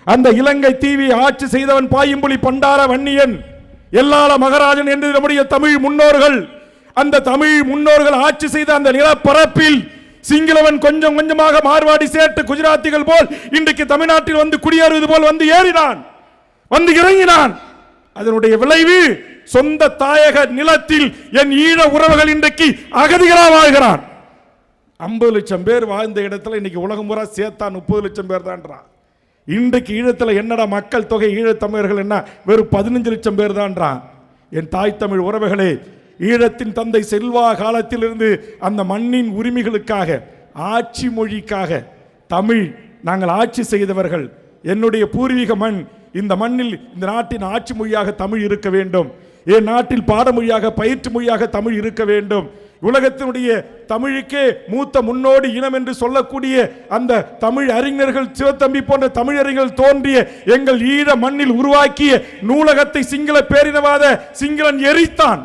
அந்த இலங்கை தீவை ஆட்சி செய்தவன் பாயும்புலி பண்டார வன்னியன், எல்லாள மகராஜன் என்று நம்முடைய தமிழ் முன்னோர்கள். அந்த தமிழ் முன்னோர்கள் ஆட்சி செய்த அந்த நிலப்பரப்பில் சிங்களவன் கொஞ்சம் கொஞ்சமாக மார்வாடி சேட்டு குஜராத்திகள் போல் இன்றைக்கு தமிழ்நாட்டில் வந்து குடியேறுவது போல் வந்து ஏறினான், வந்து இறங்கினான். அதனுடைய விளைவு சொந்த தாயக நிலத்தில் என் ஈழ உறவுகள் இன்றைக்கு அகதிகளாக வாழ்கிறான். 50 லட்சம் பேர் வாழ்ந்த இடத்துல இன்னைக்கு உலகம் பூரா சேர்த்தா 30 லட்சம் பேர் தான்றான். இன்றைக்கு ஈழத்தில் என்னடா மக்கள் தொகை ஈழத்தமிழர்கள் என்ன வெறும் 15 லட்சம் பேர் தான்றான். என் தாய் தமிழ் உறவுகளே, ஈழத்தின் தந்தை செல்வா காலத்திலிருந்து அந்த மண்ணின் உரிமைகளுக்காக, ஆட்சி மொழிக்காக தமிழ் நாங்கள் ஆட்சி செய்தவர்கள். என்னுடைய பூர்வீக மண், இந்த மண்ணில் இந்த நாட்டின் ஆட்சி மொழியாக தமிழ் இருக்க வேண்டும். என் நாட்டில் பாடமொழியாக பயிற்று மொழியாக தமிழ் இருக்க வேண்டும். உலகத்தினுடைய தமிழுக்கே மூத்த முன்னோடி இனம் என்று சொல்லக்கூடிய அந்த தமிழ் அறிஞர்கள், சிவத்தம்பி போன்ற தமிழறிஞர்கள் தோன்றிய எங்கள் ஈழ மண்ணில் உருவாக்கிய நூலகத்தை சிங்கள பேரினவாத சிங்களன் எரித்தான்.